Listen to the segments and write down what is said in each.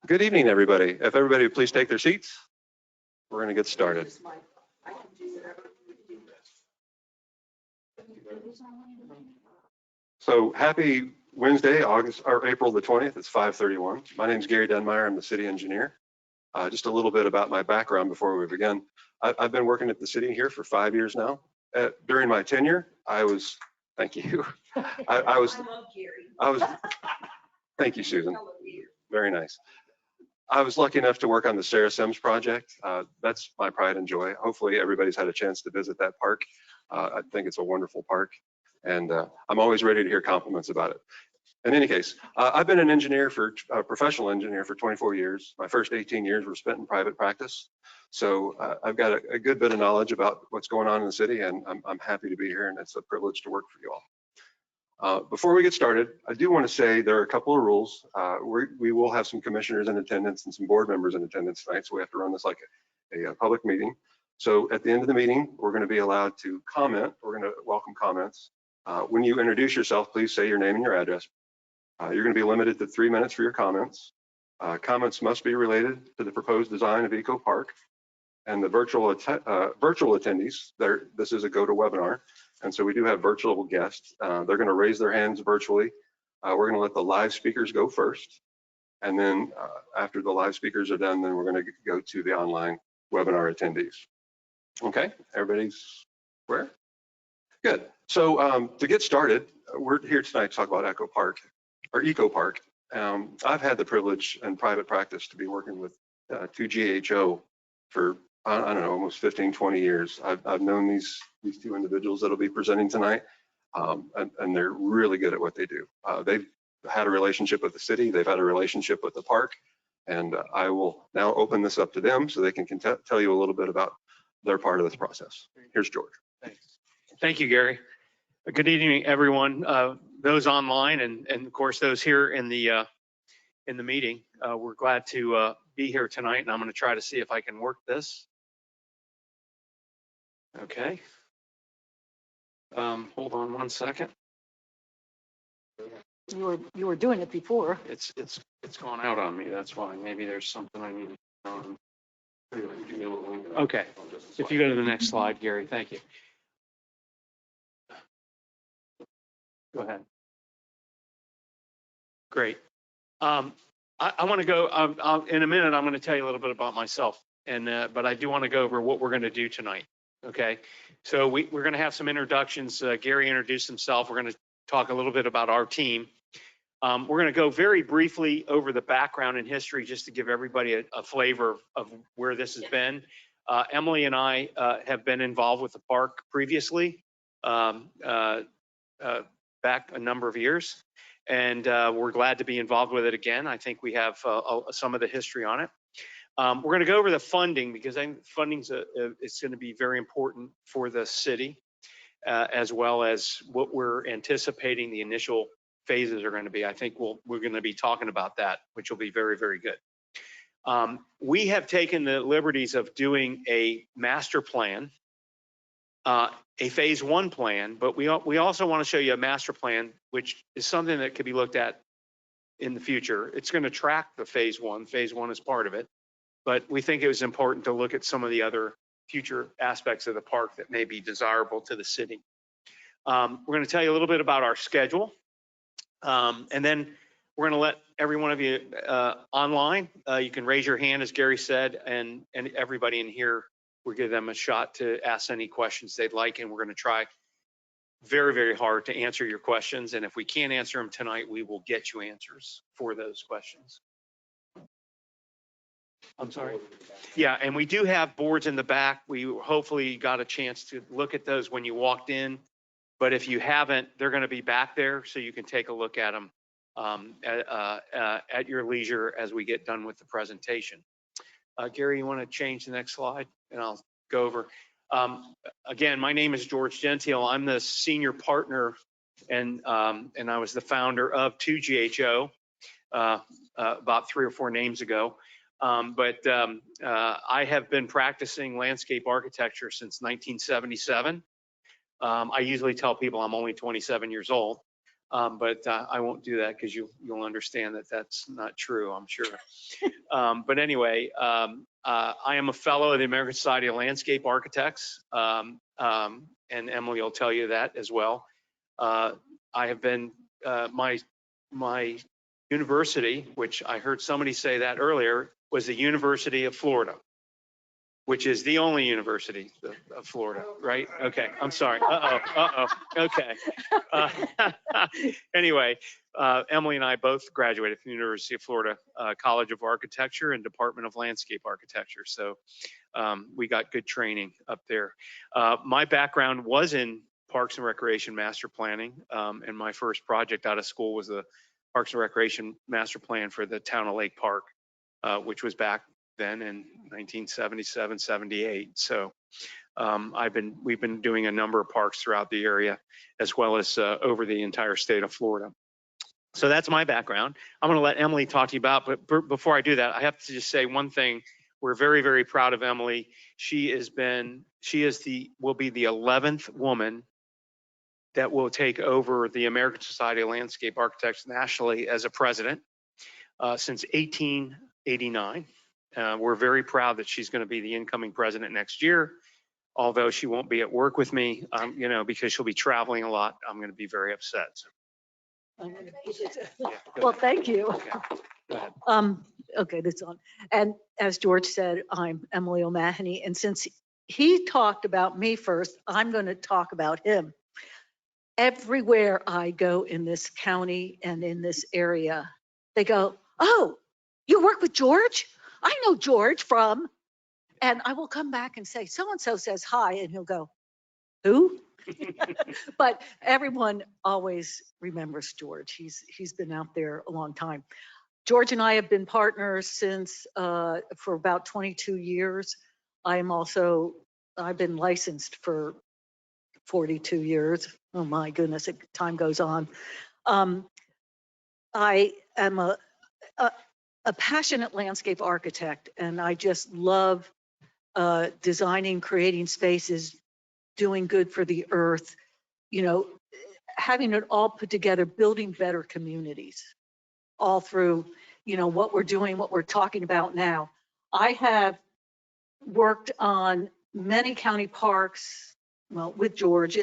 Good evening, everybody. If everybody would please take their seats, we're going to get started. So happy Wednesday, April the 20th. It's 5:31. My name is Gary Denmeier. I'm the city engineer. Just a little bit about my background before we begin. I've been working at the city here for 5 years now. During my tenure, thank you. I was, thank you, Susan. Very nice. I was lucky enough to work on the Sarah Sims project. That's my pride and joy. Hopefully everybody's had a chance to visit that park. I think it's a wonderful park, and I'm always ready to hear compliments about it. In any case, I've been a professional engineer for 24 years. My first 18 years were spent in private practice. So I've got a good bit of knowledge about what's going on in the city, and I'm happy to be here, and it's a privilege to work for you all. Before we get started, I do want to say there are a couple of rules. We will have some commissioners in attendance and some board members in attendance tonight, so we have to run this like a public meeting. So at the end of the meeting, we're going to be allowed to comment. We're going to welcome comments. When you introduce yourself, please say your name and your address. You're going to be limited to 3 minutes for your comments. Comments must be related to the proposed design of Eco Park and the virtual attendees. This is a GoToWebinar, and so we do have virtual guests. They're going to raise their hands virtually. We're going to let the live speakers go first, and then after the live speakers are done, then we're going to go to the online webinar attendees. Okay, everybody's where? Good. So to get started, we're here tonight to talk about Eco Park. I've had the privilege in private practice to be working with 2GHO for, I don't know, almost 15, 20 years. I've known these two individuals that'll be presenting tonight, and they're really good at what they do. They've had a relationship with the city, they've had a relationship with the park, and I will now open this up to them so they can tell you a little bit about their part of this process. Here's George. Thanks. Thank you, Gary. Good evening, everyone. Those online and of course those here in the meeting. We're glad to be here tonight, and I'm going to try to see if I can work this. Okay. Hold on one second. You were doing it before. It's gone out on me. That's why. Maybe there's something I need to. Okay. If you go to the next slide, Gary. Thank you. Go ahead. Great. I want to go in a minute. I'm going to tell you a little bit about myself, but I do want to go over what we're going to do tonight. Okay. So we're going to have some introductions. Gary introduced himself. We're going to talk a little bit about our team. We're going to go very briefly over the background and history just to give everybody a flavor of where this has been. Emily and I have been involved with the park previously. Back a number of years, and we're glad to be involved with it again. I think we have some of the history on it. We're going to go over the funding because I think funding is going to be very important for the city, as well as what we're anticipating the initial phases are going to be. I think we're going to be talking about that, which will be very, very good. We have taken the liberties of doing a master plan, a phase 1 plan, but we also want to show you a master plan, which is something that could be looked at in the future. It's going to track the phase 1. Phase 1 is part of it, but we think it was important to look at some of the other future aspects of the park that may be desirable to the city. We're going to tell you a little bit about our schedule, and then we're going to let every one of you online. You can raise your hand, as Gary said, and everybody in here, we'll give them a shot to ask any questions they'd like, and we're going to try very, very hard to answer your questions. And if we can't answer them tonight, we will get you answers for those questions. I'm sorry. Yeah, and we do have boards in the back. We hopefully got a chance to look at those when you walked in, but if you haven't, they're going to be back there so you can take a look at them at your leisure as we get done with the presentation. Gary, you want to change the next slide, and I'll go over. Again, my name is George Gentile. I'm the senior partner, and I was the founder of 2GHO about 3 or 4 names ago. I have been practicing landscape architecture since 1977. I usually tell people I'm only 27 years old. But I won't do that because you'll understand that that's not true, I'm sure. But anyway, I am a fellow of the American Society of Landscape Architects, and Emily will tell you that as well. I have been my university, which I heard somebody say that earlier, was the University of Florida, which is the only university of Florida, right? Okay, I'm sorry. Okay. Anyway, Emily and I both graduated from the University of Florida College of Architecture and Department of Landscape Architecture. So we got good training up there. My background was in Parks and Recreation Master Planning, and my first project out of school was the Parks and Recreation Master Plan for the town of Lake Park, which was back then in 1977, 78. So we've been doing a number of parks throughout the area, as well as over the entire state of Florida. So that's my background. I'm going to let Emily talk to you about, but before I do that, I have to just say one thing. We're very, very proud of Emily. Will be the 11th woman that will take over the American Society of Landscape Architects nationally as a president since 1889. We're very proud that she's going to be the incoming president next year, although she won't be at work with me, because she'll be traveling a lot. I'm going to be very upset. So. Well, thank you. Okay. Go ahead. Okay, that's on. And as George said, I'm Emily O'Mahony. And since he talked about me first, I'm going to talk about him. Everywhere I go in this county and in this area, they go, "Oh, you work with George? I know George from," and I will come back and say, "So-and-so says hi," and he'll go, "Who?" But everyone always remembers George. He's been out there a long time. George and I have been partners since for about 22 years. I've been licensed for 42 years. Oh my goodness, time goes on. I am a passionate landscape architect, and I just love designing, creating spaces, doing good for the earth, having it all put together, building better communities, all through, what we're doing, what we're talking about now. I have worked on many county parks, well, with George,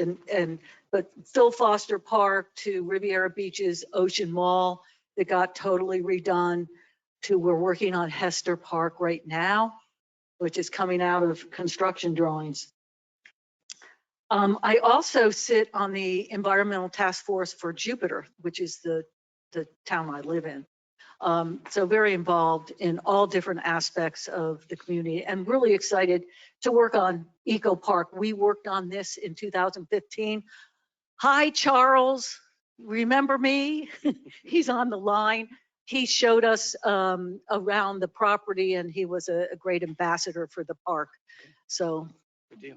but Phil Foster Park to Riviera Beach's Ocean Mall that got totally redone, to we're working on Hester Park right now, which is coming out of construction drawings. I also sit on the environmental task force for Jupiter, which is the town I live in. So very involved in all different aspects of the community, and really excited to work on Eco Park. We worked on this in 2015. Hi, Charles, remember me? He's on the line. He showed us around the property, and he was a great ambassador for the park. So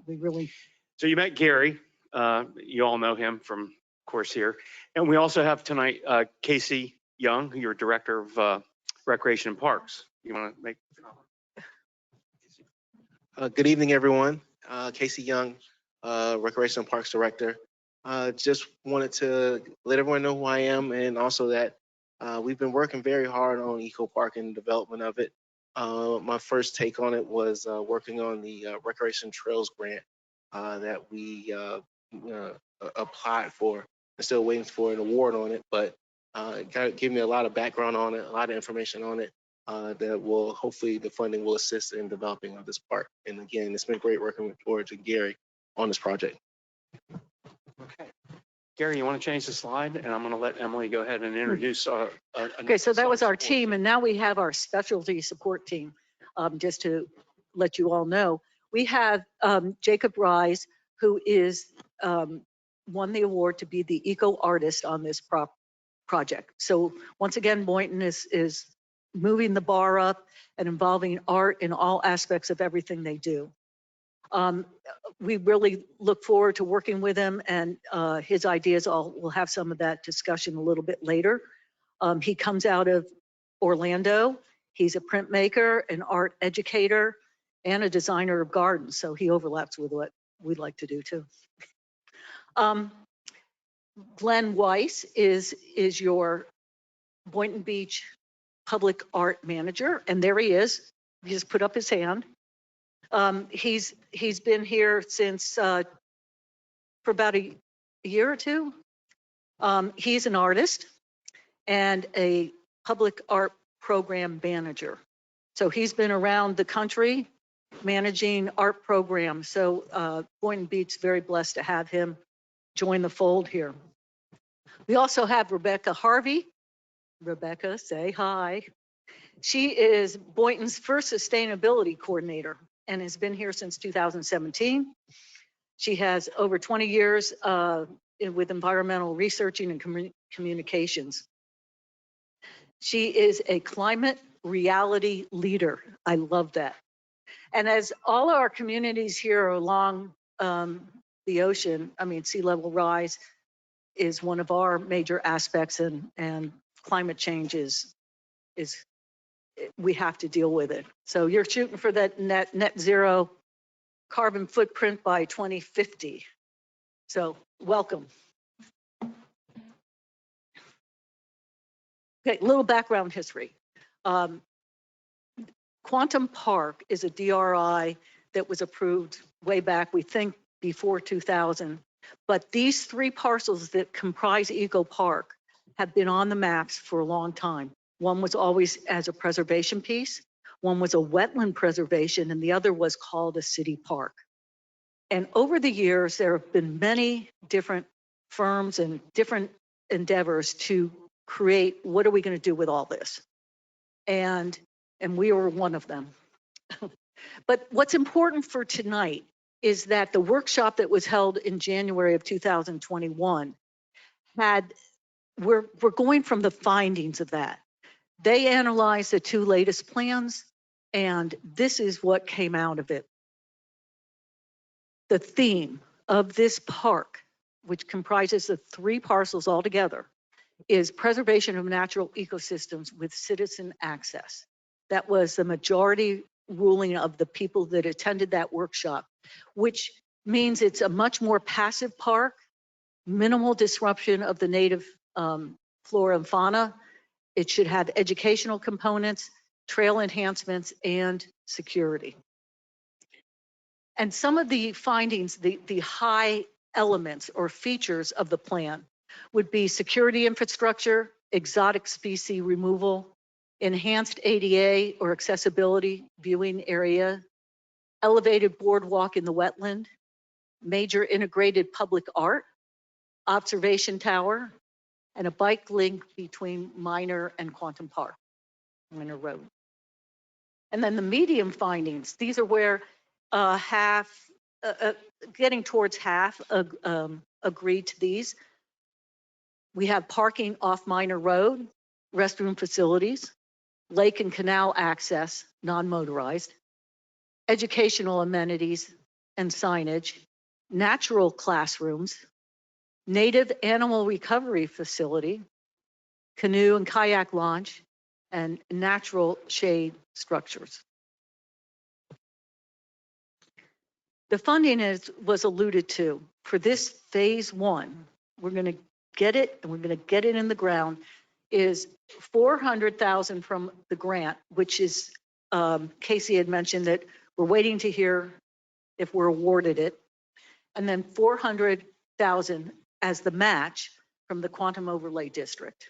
we really. So you met Gary. You all know him from, of course, here. And we also have tonight Casey Young, your director of Recreation and Parks. You want to make a comment? Good evening, everyone. Casey Young, Recreation and Parks Director. Just wanted to let everyone know who I am, and also that we've been working very hard on Eco Park and the development of it. My first take on it was working on the Recreation Trails grant that we applied for. I'm still waiting for an award on it, but it gave me a lot of background on it, a lot of information on it that will, hopefully the funding will assist in developing of this park. And again, it's been great working with George and Gary on this project. Okay. Gary, you want to change the slide? And I'm going to let Emily go ahead and introduce Okay, so that was our team, and now we have our specialty support team. Just to let you all know, we have Jacob Rise, who is won the award to be the eco artist on this project. So once again, Boynton is moving the bar up and involving art in all aspects of everything they do. We really look forward to working with him, and his ideas. We'll have some of that discussion a little bit later. He comes out of Orlando. He's a printmaker, an art educator, and a designer of gardens. So he overlaps with what we'd like to do too. Glenn Weiss is your Boynton Beach Public Art Manager, and there he is. He just put up his hand. He's been here since for about a year or two. He's an artist and a public art program manager. So he's been around the country managing art programs. So Boynton Beach is very blessed to have him join the fold here. We also have Rebecca Harvey. Rebecca, say hi. She is Boynton's first sustainability coordinator and has been here since 2017. She has over 20 years with environmental researching and communications. She is a climate reality leader. I love that. And as all our communities here along the ocean, I mean, sea level rise is one of our major aspects, and climate change is we have to deal with it. So you're shooting for that net zero carbon footprint by 2050. So welcome. Okay, little background history. Quantum Park is a DRI that was approved way back, we think before 2000. But these three parcels that comprise Eco Park have been on the maps for a long time. One was always as a preservation piece, one was a wetland preservation, and the other was called a city park. And over the years, there have been many different firms and different endeavors to create, what are we going to do with all this? And we were one of them. But what's important for tonight is that the workshop that was held in January of 2021 we're going from the findings of that. They analyzed the two latest plans, and this is what came out of it. The theme of this park, which comprises the three parcels altogether, is preservation of natural ecosystems with citizen access. That was the majority ruling of the people that attended that workshop, which means it's a much more passive park, minimal disruption of the native flora and fauna. It should have educational components, trail enhancements, and security. And some of the findings, the high elements or features of the plan would be security infrastructure, exotic species removal, enhanced ADA or accessibility viewing area, elevated boardwalk in the wetland, major integrated public art, observation tower, and a bike link between Minor and Quantum Park, Minor Road. And then the medium findings, these are where getting towards half agreed to these. We have parking off Minor Road, restroom facilities, lake and canal access, non-motorized, educational amenities and signage, natural classrooms, native animal recovery facility, canoe and kayak launch, and natural shade structures. The funding was alluded to for this phase one. We're going to get it, and we're going to get it in the ground, is $400,000 from the grant, which is, Casey had mentioned that we're waiting to hear if we're awarded it. And then $400,000 as the match from the Quantum Overlay District.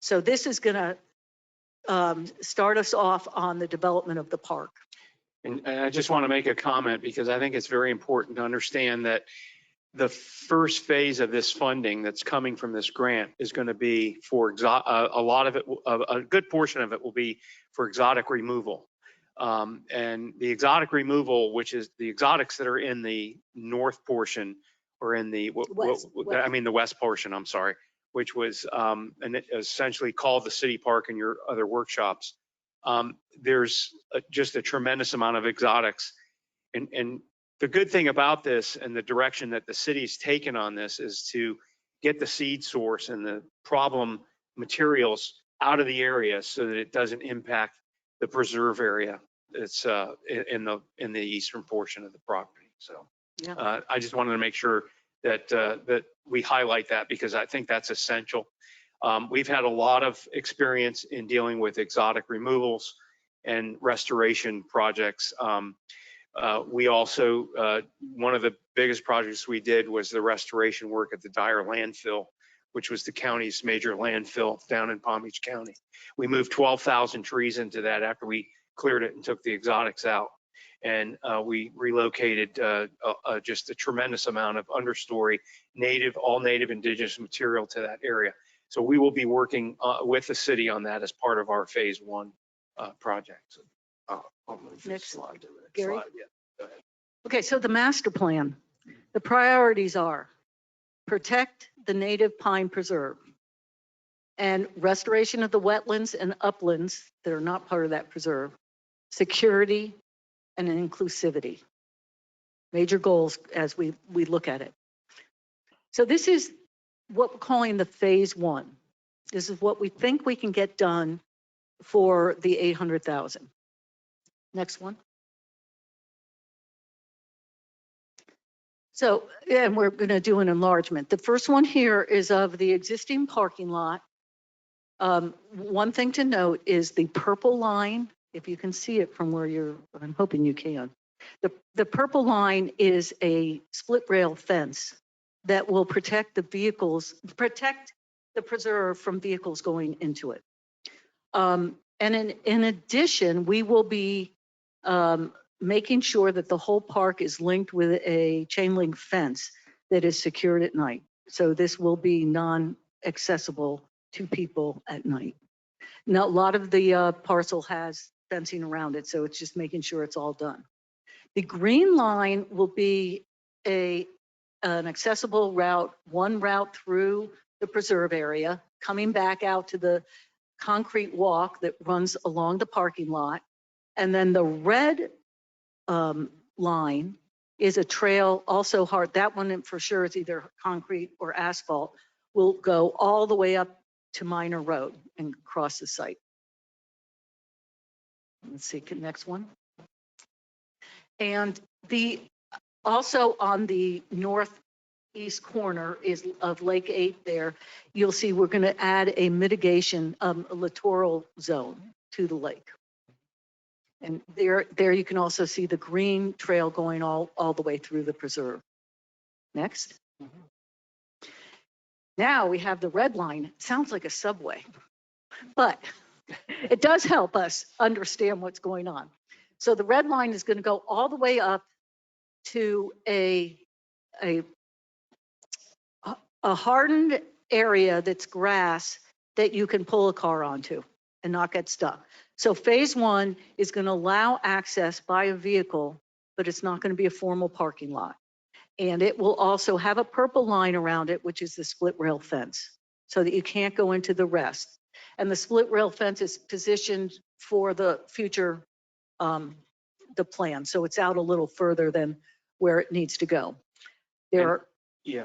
So this is going to start us off on the development of the park. And I just want to make a comment because I think it's very important to understand that the first phase of this funding that's coming from this grant is going to be for a lot of it, a good portion of it will be for exotic removal. And the exotic removal, which is the exotics that are in the north portion or in the, the west portion, I'm sorry, which was essentially called the city park in your other workshops. There's just a tremendous amount of exotics. And the good thing about this and the direction that the city's taken on this is to get the seed source and the problem materials out of the area so that it doesn't impact the preserve area. It's in the eastern portion of the property. So yeah. I just wanted to make sure that we highlight that, because I think that's essential. We've had a lot of experience in dealing with exotic removals and restoration projects. We also, one of the biggest projects we did was the restoration work at the Dyer landfill, which was the county's major landfill down in Palm Beach County. We moved 12,000 trees into that after we cleared it and took the exotics out. And we relocated just a tremendous amount of understory, all native indigenous material to that area. So we will be working with the city on that as part of our phase 1 project. So, I'll move this Next, slide to the next Gary. slide. Yeah, go ahead. Okay, so the master plan, the priorities are protect the native pine preserve and restoration of the wetlands and uplands that are not part of that preserve, security and inclusivity. Major goals as we look at it. So this is what we're calling the phase 1. This is what we think we can get done for the 800,000. Next one. So, and we're going to do an enlargement. The first one here is of the existing parking lot. One thing to note is the purple line, if you can see it from where I'm hoping you can. The purple line is a split rail fence that will protect the preserve from vehicles going into it. And in addition, we will be making sure that the whole park is linked with a chain link fence that is secured at night. So this will be non-accessible to people at night. Now, a lot of the parcel has fencing around it, so it's just making sure it's all done. The green line will be an accessible route, one route through the preserve area, coming back out to the concrete walk that runs along the parking lot. And then the red line is a trail, also hard. That one for sure is either concrete or asphalt, will go all the way up to Minor Road and cross the site. Let's see, next one. And also on the northeast corner of Lake 8 there, you'll see we're going to add a mitigation, a littoral zone to the lake. And there you can also see the green trail going all the way through the preserve. Next. Now we have the red line. It sounds like a subway, but it does help us understand what's going on. So the red line is going to go all the way up to a hardened area that's grass that you can pull a car onto and not get stuck. So phase 1 is going to allow access by a vehicle, but it's not going to be a formal parking lot. And it will also have a purple line around it, which is the split rail fence, so that you can't go into the rest. And the split rail fence is positioned for the future, the plan. So it's out a little further than where it needs to go. Yeah,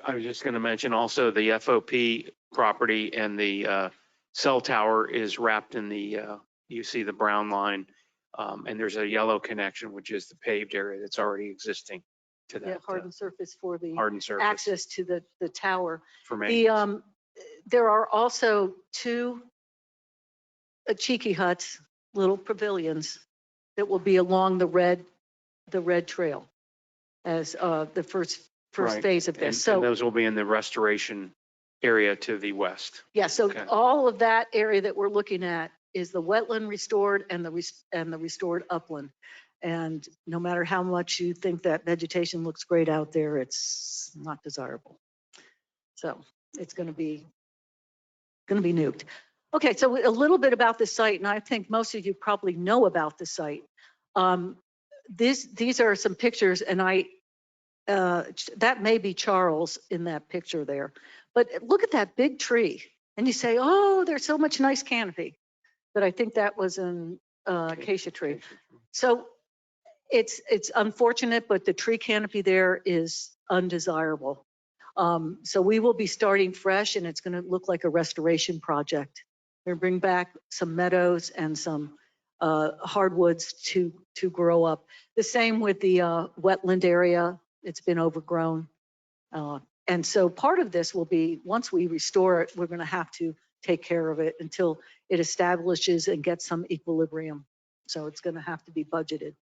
I was just going to mention also the FOP property and the cell tower is wrapped in the, you see the brown line, and there's a yellow connection, which is the paved area that's already existing to that. Hardened surface for the hardened surface access to the tower. for maintenance. There are also 2 cheeky huts, little pavilions that will be along the red trail as the first Right. phase of this. And those will be in the restoration area to the west. Yeah, so Okay. all of that area that we're looking at is the wetland restored and the restored upland. And no matter how much you think that vegetation looks great out there, it's not desirable. So it's going to be nuked. Okay, so a little bit about the site, and I think most of you probably know about the site. These are some pictures, and that may be Charles in that picture there. But look at that big tree, and you say, oh, there's so much nice canopy. But I think that was an acacia tree. So it's unfortunate, but the tree canopy there is undesirable. So we will be starting fresh, and it's going to look like a restoration project. We're going to bring back some meadows and some hardwoods to grow up. The same with the wetland area. It's been overgrown. And so part of this will be, once we restore it, we're going to have to take care of it until it establishes and gets some equilibrium. So it's going to have to be budgeted.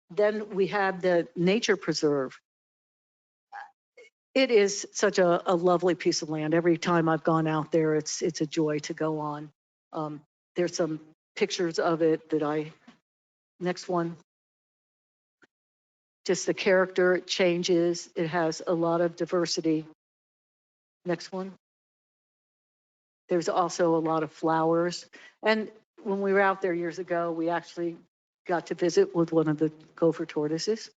Then we have the nature preserve. It is such a lovely piece of land. Every time I've gone out there, it's a joy to go on. There's some pictures of it that next one. Just the character, it changes. It has a lot of diversity. Next one. There's also a lot of flowers. And when we were out there years ago, we actually got to visit with one of the gopher tortoises.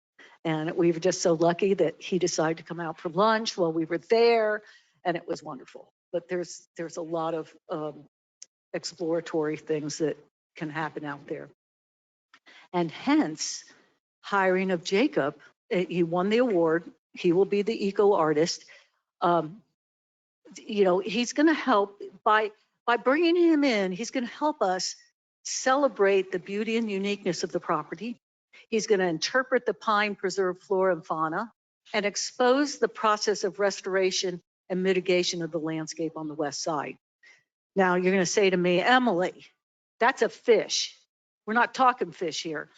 And we were just so lucky that he decided to come out for lunch while we were there, and it was wonderful. But there's a lot of exploratory things that can happen out there. And hence, hiring of Jacob. He won the award. He will be the eco artist. He's going to help by bringing him in. He's going to help us celebrate the beauty and uniqueness of the property. He's going to interpret the pine preserve flora and fauna and expose the process of restoration and mitigation of the landscape on the west side. Now you're going to say to me, Emily, that's a fish. We're not talking fish here.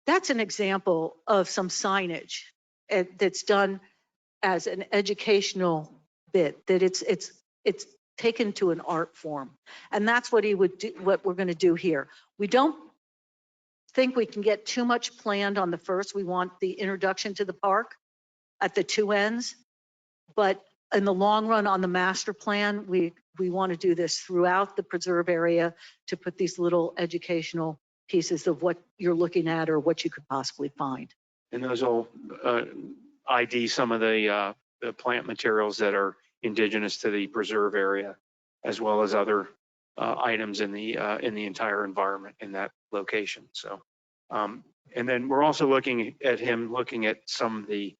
That's an example of some signage that's done as an educational bit, that it's taken to an art form. And that's what he would do, what we're going to do here. We don't think we can get too much planned on the first. We want the introduction to the park at the two ends. But in the long run on the master plan, we want to do this throughout the preserve area to put these little educational pieces of what you're looking at or what you could possibly find. And those will ID some of the plant materials that are indigenous to the preserve area, as well as other items in the entire environment in that location. So, and then we're also looking at some of the,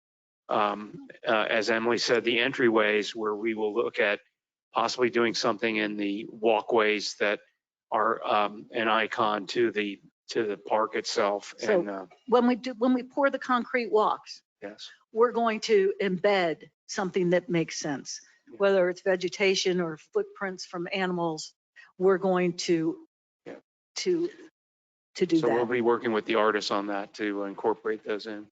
as Emily said, the entryways, where we will look at possibly doing something in the walkways that are an icon to the park itself. So and when we pour the concrete walks, yes, we're going to embed something that makes sense, whether it's vegetation or footprints from animals. We're going to do so that. we'll be working with the artists on that to incorporate those in.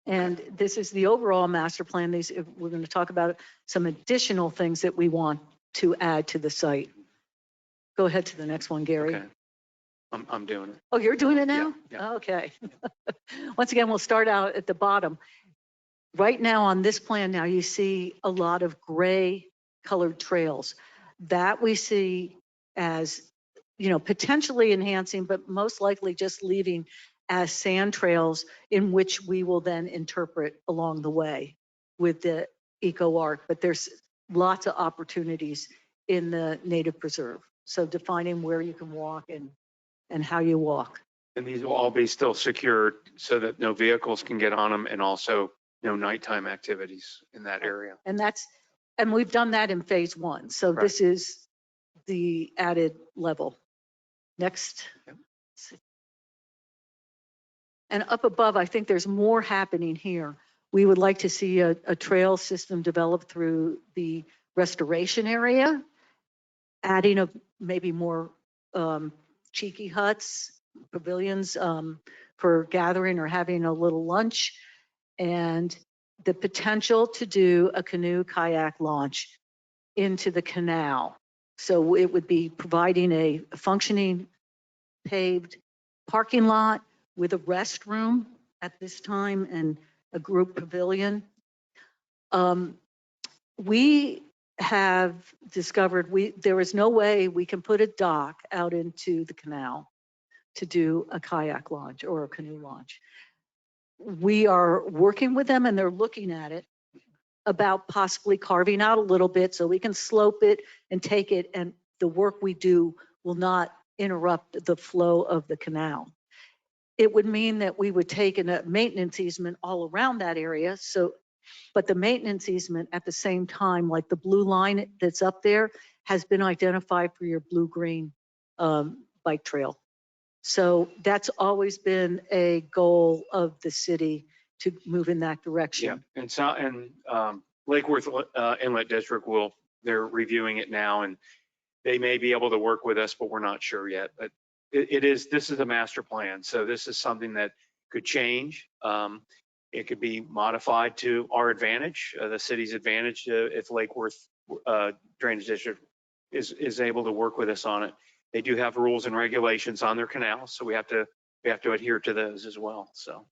And this is the overall master plan. We're going to talk about some additional things that we want to add to the site. Go ahead to the next one, Gary. Okay. I'm doing it. Oh, you're doing it now? Yeah. Okay. Once again, we'll start out at the bottom. Right now on this plan now, you see a lot of gray colored trails that we see as, potentially enhancing, but most likely just leaving as sand trails in which we will then interpret along the way with the eco art. But there's lots of opportunities in the native preserve. So defining where you can walk and how you walk. And these will all be still secured so that no vehicles can get on them, and also no nighttime activities in that area. And we've done that in phase 1. So Right. This is the added level. Next. Yep. And up above, I think there's more happening here. We would like to see a trail system developed through the restoration area, adding maybe more cheeky huts, pavilions for gathering or having a little lunch, and the potential to do a canoe kayak launch into the canal. So it would be providing a functioning paved parking lot with a restroom at this time and a group pavilion. We have discovered there is no way we can put a dock out into the canal to do a kayak launch or a canoe launch. We are working with them and they're looking at it about possibly carving out a little bit so we can slope it and take it, and the work we do will not interrupt the flow of the canal. It would mean that we would take a maintenance easement all around that area. But the maintenance easement at the same time, like the blue line that's up there, has been identified for your blue-green bike trail. So that's always been a goal of the city, to move in that Yeah, direction. and Lake Worth Inlet District they're reviewing it now, and they may be able to work with us, but we're not sure yet. But this is a master plan, so this is something that could change. It could be modified to our advantage, the city's advantage, if Lake Worth Drainage District is able to work with us on it. They do have rules and regulations on their canals, so we have to adhere to those as well. So.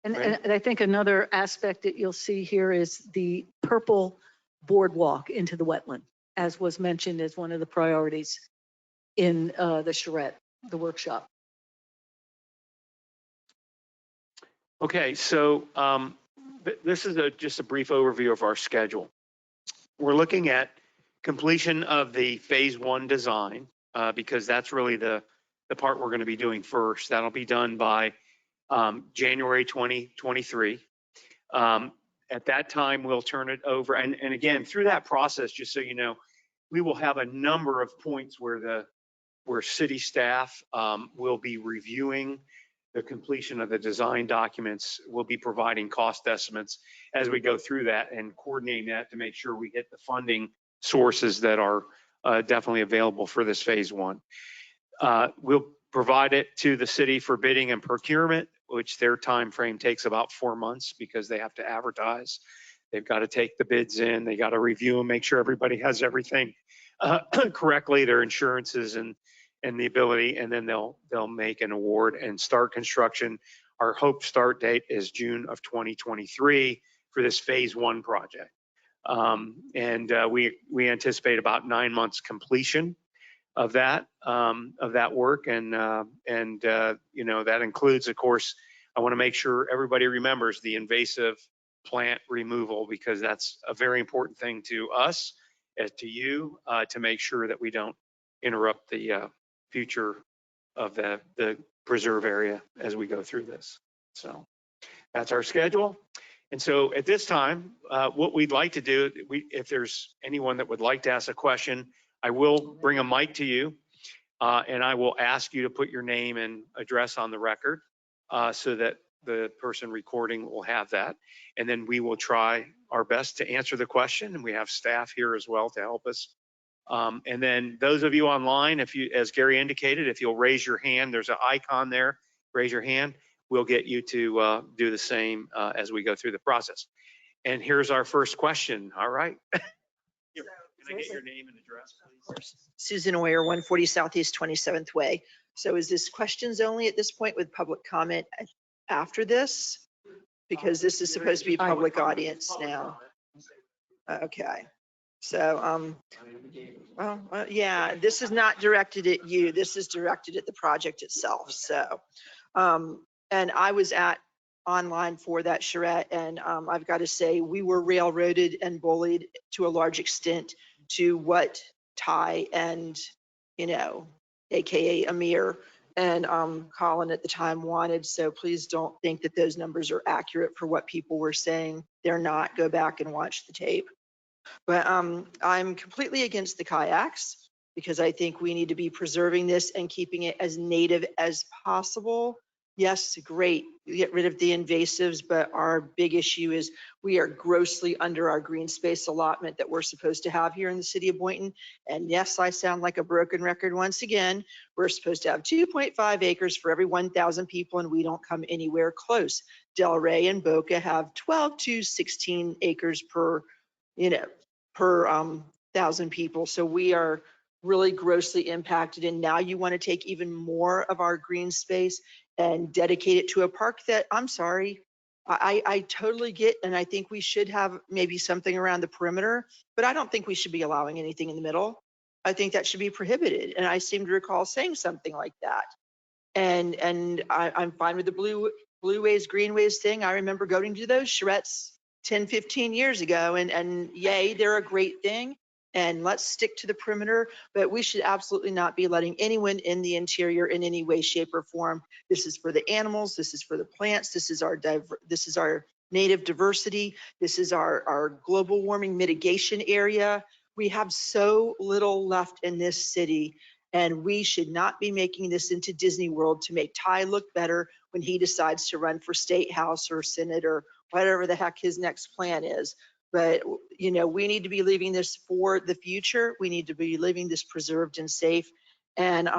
And, Right. and I think another aspect that you'll see here is the purple boardwalk into the wetland, as was mentioned as one of the priorities in the charrette, the workshop. Okay, so this is just a brief overview of our schedule. We're looking at completion of the phase 1 design because that's really the part we're going to be doing first. That'll be done by January 2023. At that time, we'll turn it over. And again, through that process, just so you know, we will have a number of points where city staff will be reviewing the completion of the design documents. We'll be providing cost estimates as we go through that and coordinating that to make sure we get the funding sources that are definitely available for this phase 1. We'll provide it to the city for bidding and procurement, which their time frame takes about 4 months because they have to advertise. They've got to take the bids in, they got to review them, make sure everybody has everything correctly, their insurances and the ability, and then they'll make an award and start construction. Our hope start date is June of 2023 for this phase 1 project. We anticipate about 9 months completion of that work, and that includes, of course, I want to make sure everybody remembers the invasive plant removal, because that's a very important thing to us, to you, to make sure that we don't interrupt the future of the preserve area as we go through this. So that's our schedule. And so at this time, what we'd like to do, if there's anyone that would like to ask a question, I will bring a mic to you, and I will ask you to put your name and address on the record so that the person recording will have that. And then we will try our best to answer the question, and we have staff here as well to help us. And then those of you online, as Gary indicated, if you'll raise your hand, there's an icon there, raise your hand, we'll get you to do the same as we go through the process. And here's our first question. All right. Can I get your name and address, please? Susan Oyer, 140 Southeast 27th Way. So is this questions only at this point with public comment after this? Because this is supposed to be public audience now. Okay. So, yeah, this is not directed at you. This is directed at the project itself. So, and I was online for that charrette, and I've got to say we were railroaded and bullied to a large extent to what Ty and, AKA Amir and Colin at the time wanted. So please don't think that those numbers are accurate for what people were saying. They're not. Go back and watch the tape. But I'm completely against the kayaks because I think we need to be preserving this and keeping it as native as possible. Yes, great, get rid of the invasives, but our big issue is we are grossly under our green space allotment that we're supposed to have here in the city of Boynton. And yes, I sound like a broken record once again. We're supposed to have 2.5 acres for every 1,000 people, and we don't come anywhere close. Delray and Boca have 12 to 16 acres per 1,000 people. So we are really grossly impacted. And now you want to take even more of our green space and dedicate it to a park that, I'm sorry, I totally get. And I think we should have maybe something around the perimeter, but I don't think we should be allowing anything in the middle. I think that should be prohibited. And I seem to recall saying something like that. And I'm fine with the blue ways, green ways thing. I remember going to those charrettes 10, 15 years ago, and yay, they're a great thing. And let's stick to the perimeter, but we should absolutely not be letting anyone in the interior in any way, shape, or form. This is for the animals. This is for the plants. This is our native diversity. This is our global warming mitigation area. We have so little left in this city, and we should not be making this into Disney World to make Ty look better. when he decides to run for state house or senate or whatever the heck his next plan is. But, you know, we need to be leaving this for the future. We need to be leaving this preserved and safe. And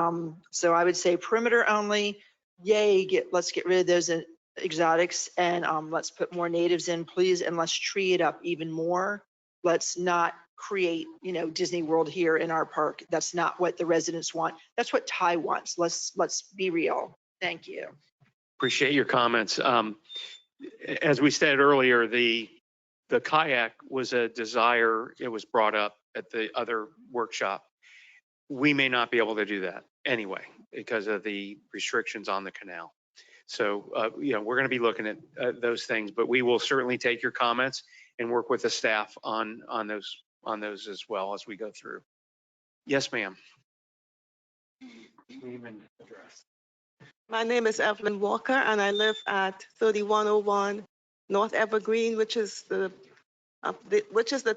so I would say perimeter only, yay, let's get rid of those exotics and let's put more natives in, please, and let's tree it up even more. Let's not create, you know, Disney World here in our park. That's not what the residents want. That's what Ty wants. Let's be real. Thank you. Appreciate your comments. As we said earlier, the kayak was a desire. It was brought up at the other workshop. We may not be able to do that anyway because of the restrictions on the canal. So, you know, we're going to be looking at those things, but we will certainly take your comments and work with the staff on those as well as we go through. Yes, ma'am. Name and address. My name is Evelyn Walker, and I live at 3101 North Evergreen, which is the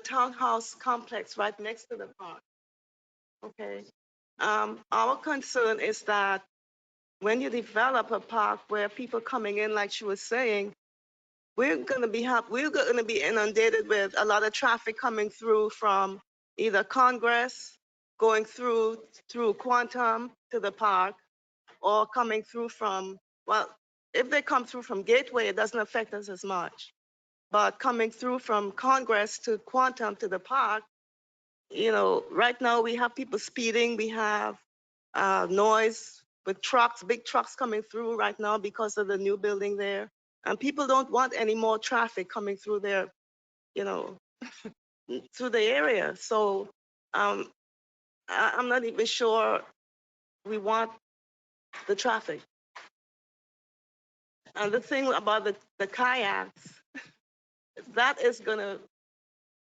townhouse complex right next to the park. Okay. Our concern is that when you develop a park where people coming in, like she was saying, we're going to be inundated with a lot of traffic coming through from either Congress, going through Quantum to the park, or coming through from, well, if they come through from Gateway, it doesn't affect us as much. But coming through from Congress to Quantum to the park, you know, right now we have people speeding, we have noise with trucks, big trucks coming through right now because of the new building there. And people don't want any more traffic coming through there, you know, through the area. So I'm not even sure we want the traffic. And the thing about the kayaks, that is gonna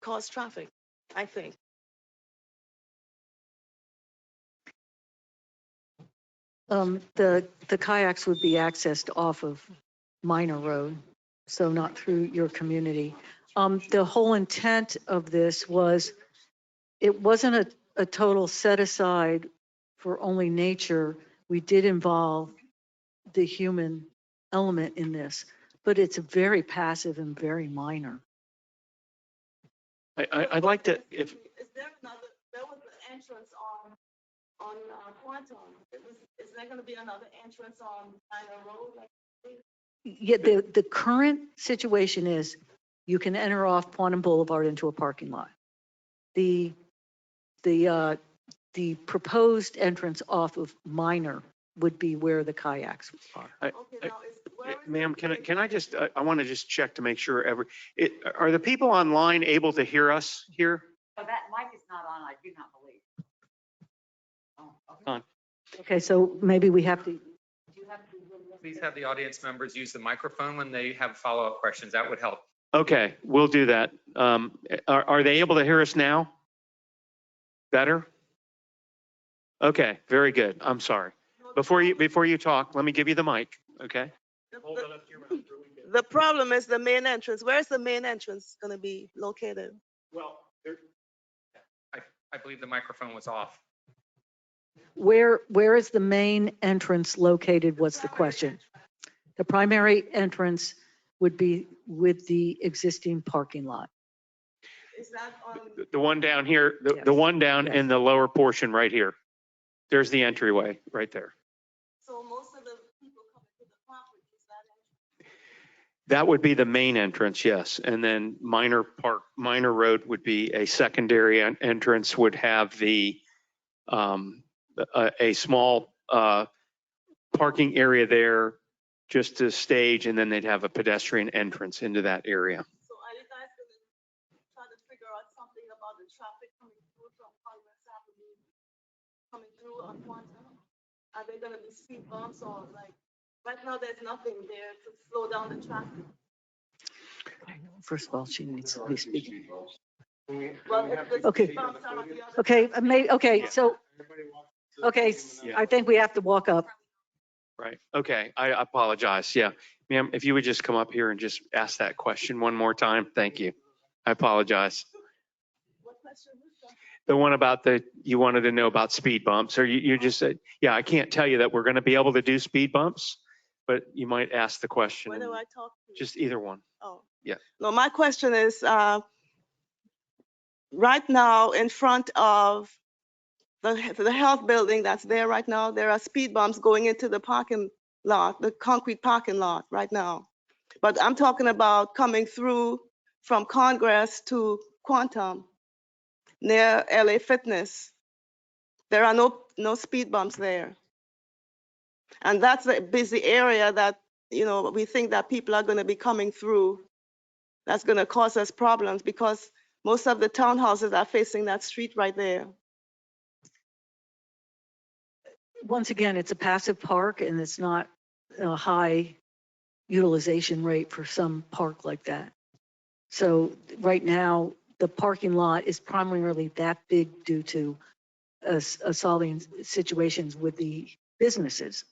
cause traffic, I think. The kayaks would be accessed off of Minor Road, so not through your community. The whole intent of this was, it wasn't a total set aside for only nature. We did involve the human element in this, but it's very passive and very minor. I'd like to, if, There was an entrance on Quantum. Is there gonna be another entrance on Minor Road? Yeah, the current situation is you can enter off Quantum Boulevard into a parking lot. The proposed entrance off of Minor would be where the kayaks are. ma'am, can I just, I want to just check to make sure are the people online able to hear us here? So that mic is not on, I do not believe. Oh, okay. On. Okay, so maybe we have to. Please have the audience members use the microphone when they have follow-up questions. That would help. Okay, we'll do that. Are they able to hear us now? Better? Okay, very good. I'm sorry. Before you talk, let me give you the mic, okay? The problem is the main entrance. Where's the main entrance gonna be located? Well, I believe the microphone was off. Where is the main entrance located was the question. The primary entrance would be with the existing parking lot. Is that on? the one down here, the Yes. one down Yes. in the lower portion right here. There's the entryway right there. So most of the people coming to the property is that entrance? That would be the main entrance, yes. And then Minor Road would be a secondary entrance, would have a small parking area there just to stage, and then they'd have a pedestrian entrance into that area. So are you guys gonna try to figure out something about the traffic coming through from Congress Avenue, coming through on Quantum? Are they gonna be speed bumps or like, right now there's nothing there to slow down the traffic? First of all, she needs to be speaking. Well, if the Okay. speed bumps are on the other Okay, side- okay, so, okay, I think we have to walk up. Right. Okay. I apologize. Yeah. Ma'am, if you would just come up here and just ask that question one more time. Thank you. I apologize. What question was that? The one about you wanted to know about speed bumps, or you just said, yeah, I can't tell you that we're going to be able to do speed bumps, but you might ask the question. Where do and I talk to? Just either one. Oh. Yeah. No, my question is, right now in front of the health building that's there right now, there are speed bumps going into the parking lot, the concrete parking lot right now. But I'm talking about coming through from Congress to Quantum near LA Fitness. There are no speed bumps there. And that's a busy area that, you know, we think that people are going to be coming through. That's going to cause us problems because most of the townhouses are facing that street right there. Once again, it's a passive park and it's not a high utilization rate for some park like that. So right now, the parking lot is primarily that big due to solving situations with the businesses.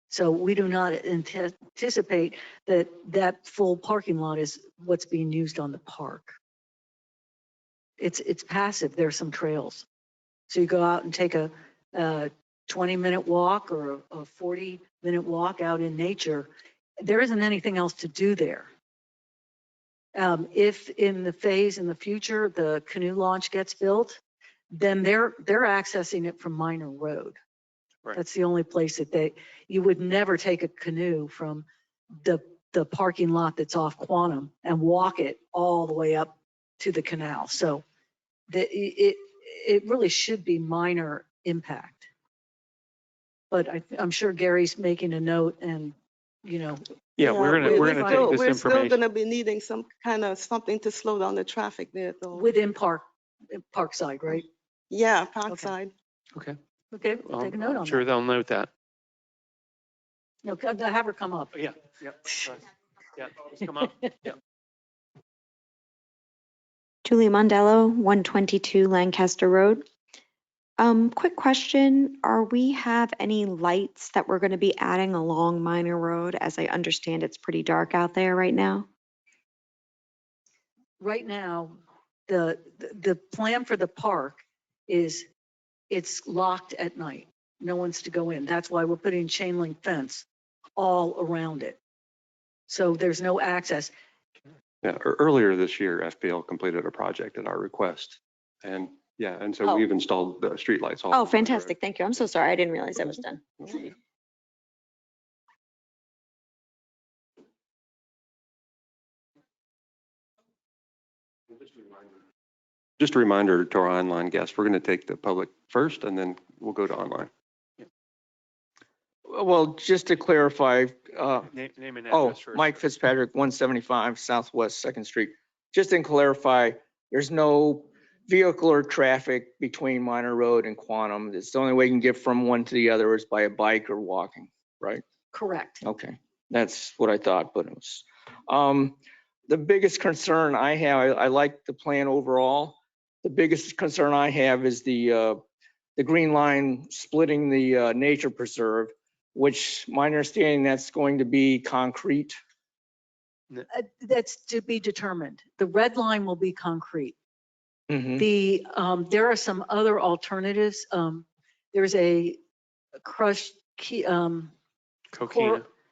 So we do not anticipate that that full parking lot is what's being used on the park. It's passive. There's some trails. So you go out and take a 20-minute walk or a 40-minute walk out in nature. There isn't anything else to do there. If in the future, the canoe launch gets built, then they're accessing it from Minor Road. Right. That's the only place that you would never take a canoe from the parking lot that's off Quantum and walk it all the way up to the canal. So it really should be minor impact. But I'm sure Gary's making a note and, you know. Yeah, we're gonna take this We're still information. gonna be needing some kind of something to slow down the traffic there though. Within Parkside, right? Yeah, Parkside. Okay. Okay, we'll take a note I'm on sure that. they'll note that. No, have her come up. Yeah. Yeah. Let's come up. Yeah. Julie Mondello, 122 Lancaster Road. Quick question, are we have any lights that we're going to be adding along Minor Road? As I understand, it's pretty dark out there right now. Right now, the plan for the park is it's locked at night. No one's to go in. That's why we're putting chain link fence all around it. So there's no access. Yeah, earlier this year, FPL completed a project at our request. And yeah, and so we've installed the streetlights all. Oh, over the fantastic. Thank you. I'm so sorry. I didn't realize that was done. road. Just a reminder to our online guests, we're going to take the public first and then we'll go to online. Well, just to clarify, Name and oh, address first. Mike Fitzpatrick, 175 Southwest 2nd Street. Just to clarify, there's no vehicle or traffic between Minor Road and Quantum. It's the only way you can get from one to the other is by a bike or walking, right? Correct. Okay, that's what I thought, but it was. The biggest concern I have, I like the plan overall. The biggest concern I have is the green line splitting the nature preserve, which my understanding that's going to be concrete. That's to be determined. The red line will be concrete. Mhm. There are some other alternatives. There's a crushed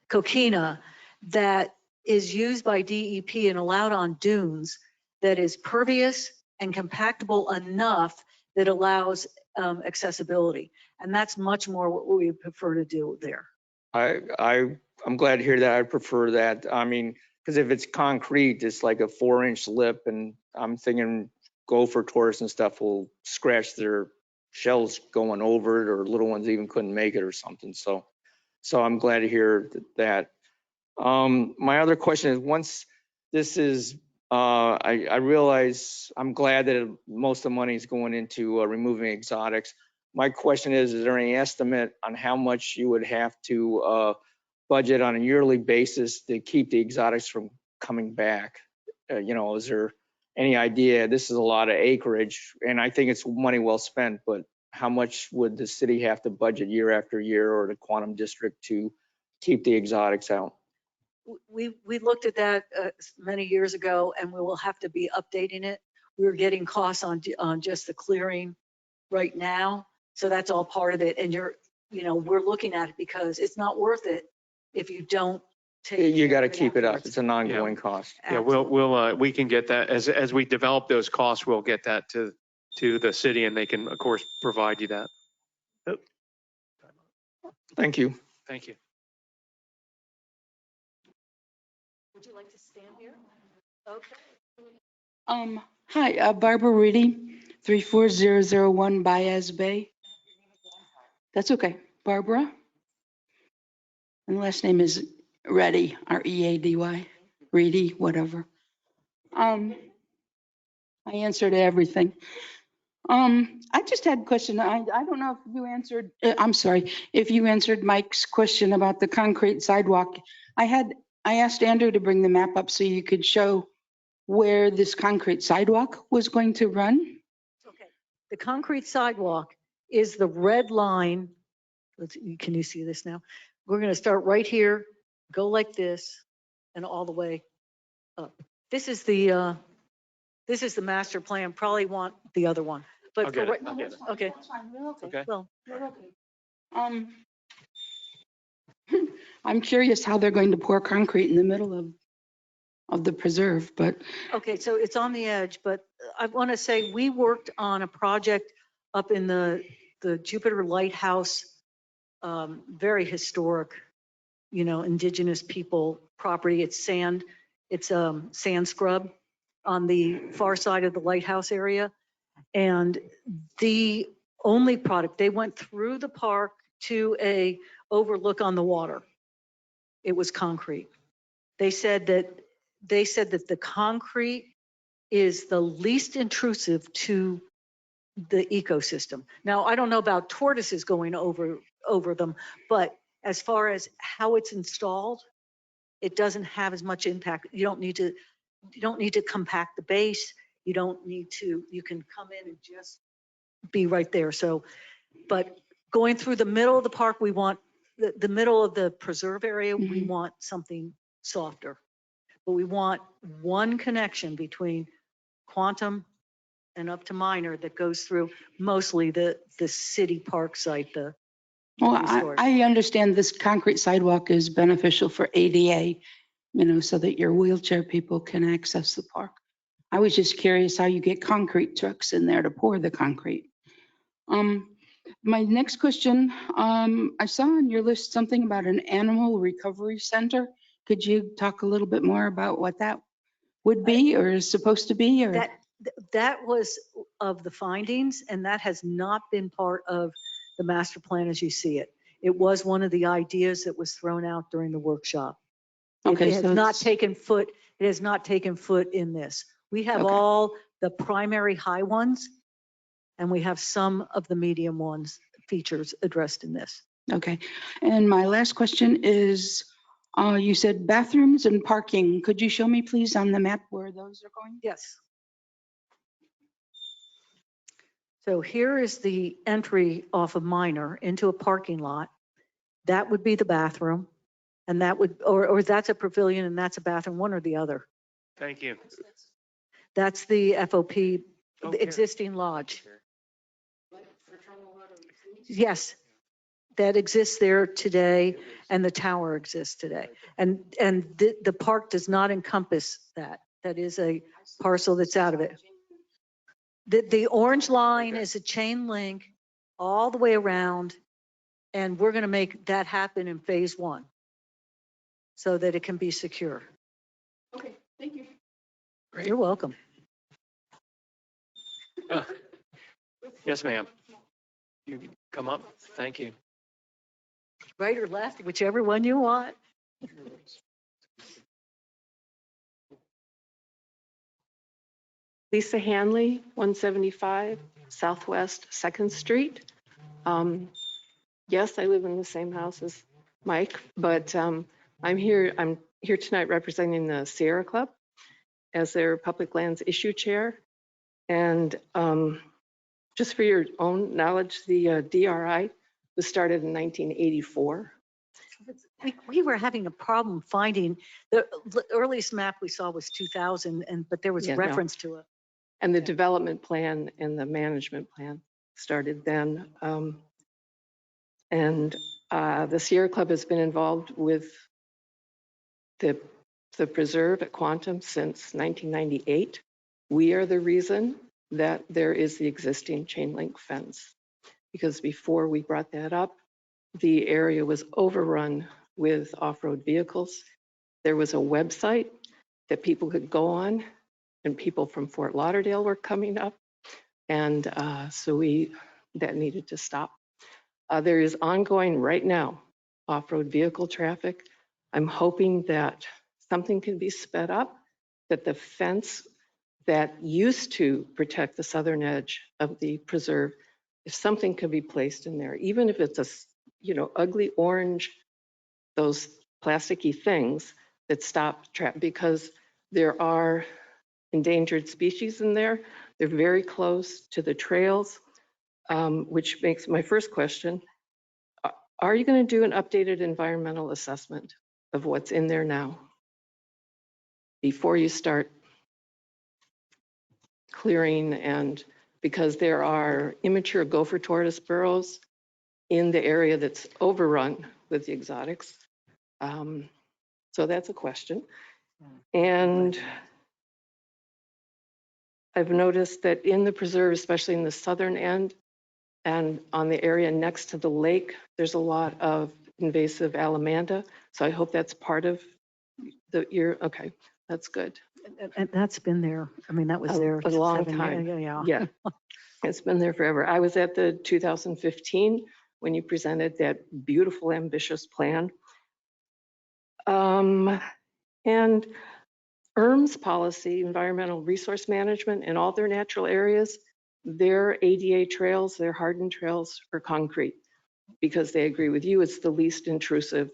coquina that is used by DEP and allowed on dunes that is pervious and compactable enough that allows accessibility. And that's much more what we prefer to do there. I'm glad to hear that. I prefer that. I mean, because if it's concrete, it's like a 4-inch lip, and I'm thinking gopher tourists and stuff will scratch their shells going over it, or little ones even couldn't make it or something. So I'm glad to hear that. My other question is, once this is, I realize I'm glad that most of the money is going into removing exotics. My question is there any estimate on how much you would have to budget on a yearly basis to keep the exotics from coming back? Is there any idea? This is a lot of acreage, and I think it's money well spent, but how much would the city have to budget year after year, or the Quantum District, to keep the exotics out? We looked at that many years ago, and we will have to be updating it. We're getting costs on just the clearing right now. So that's all part of it. And we're looking at it because it's not worth it if you don't take. You got to care of keep it up. afterwards. It's an ongoing cost. Yeah, we can get that, as we develop those costs, we'll get that to the city and they can, of course, provide you that. Thank you. Thank you. Would you like to stand here? Okay. Hi, Barbara Reedy, 34001 Baez Bay. That's okay. Barbara. And the last name is Reddy, R-E-A-D-Y, Reedy, whatever. I answered everything. I just had a question. I don't know if you answered, I'm sorry, if you answered Mike's question about the concrete sidewalk. I asked Andrew to bring the map up so you could show where this concrete sidewalk was going to run. Okay. The concrete sidewalk is the red line. Can you see this now? We're going to start right here, go like this, and all the way up. This is the master plan. Probably want the other one. But I'll get for it. I'll get it. okay. That's fine. We're okay. Okay. Well, We're okay. I'm curious how they're going to pour concrete in the middle of the preserve, but okay, so it's on the edge, but I want to say we worked on a project up in the Jupiter Lighthouse, very historic, indigenous people property. It's sand scrub on the far side of the lighthouse area. And the only product, they went through the park to a overlook on the water. It was concrete. They said that the concrete is the least intrusive to the ecosystem. Now, I don't know about tortoises going over them, but as far as how it's installed, it doesn't have as much impact. You don't need to compact the base. You can come in and just be right there. So, but going through the middle of the park, we want the middle of the preserve area, we want something softer. But we want one connection between Quantum and up to Minor that goes through mostly the city park site, well, historic. I understand this concrete sidewalk is beneficial for ADA, so that your wheelchair people can access the park. I was just curious how you get concrete trucks in there to pour the concrete. My next question, I saw on your list something about an animal recovery center. Could you talk a little bit more about what that would be or is supposed to be? Or That was of the findings, and that has not been part of the master plan as you see it. It was one of the ideas that was thrown out during the workshop. Okay, It has not taken foot. It has not taken foot in this. We have Okay. all the primary high ones, and we have some of the medium ones features addressed in this. Okay, and my last question is, you said bathrooms and parking. Could you show me please on the map where those are going? Yes. So here is the entry off of Minor into a parking lot. That would be the bathroom, and that would, or that's a pavilion and that's a bathroom, one or the other. Thank you. That's the FOP, the Okay. existing lodge. Yes, that exists there today, and the tower exists today. And the park does not encompass that. That is a parcel that's out of it. The orange line is a chain link all the way around, and we're going to make that happen in phase 1 so that it can be secure. Okay, thank you. You're welcome. Yes, ma'am. You can come up. Thank you. Right or left, whichever one you want. Lisa Hanley, 175 Southwest 2nd Street. Yes, I live in the same house as Mike, but I'm here tonight representing the Sierra Club as their public lands issue chair. And just for your own knowledge, the DRI was started in 1984. We were having a problem finding, the earliest map we saw was 2000, but there was Yeah, no. reference to it. And the development plan and the management plan started then. And The Sierra Club has been involved with the preserve at Quantum since 1998. We are the reason that there is the existing chain link fence, because before we brought that up, the area was overrun with off-road vehicles. There was a website that people could go on, and people from Fort Lauderdale were coming up. And so that needed to stop. There is ongoing right now off-road vehicle traffic. I'm hoping that something can be sped up, that the fence that used to protect the southern edge of the preserve, if something could be placed in there, even if it's a, ugly orange, those plasticky things that stop traffic, because there are endangered species in there. They're very close to the trails, which makes my first question, are you going to do an updated environmental assessment of what's in there now before you start clearing? And because there are immature gopher tortoise burrows in the area that's overrun with the exotics. So that's a question. And I've noticed that in the preserve, especially in the southern end and on the area next to the lake, there's a lot of invasive alamanda. So I hope that's part of okay, that's good. And that's been there. I mean, that was there A long 7 time. years. Yeah, it's been there forever. I was at the 2015 when you presented that beautiful, ambitious plan. And ERM's policy, environmental resource management, in all their natural areas, their ADA trails, their hardened trails are concrete because they agree with you, it's the least intrusive.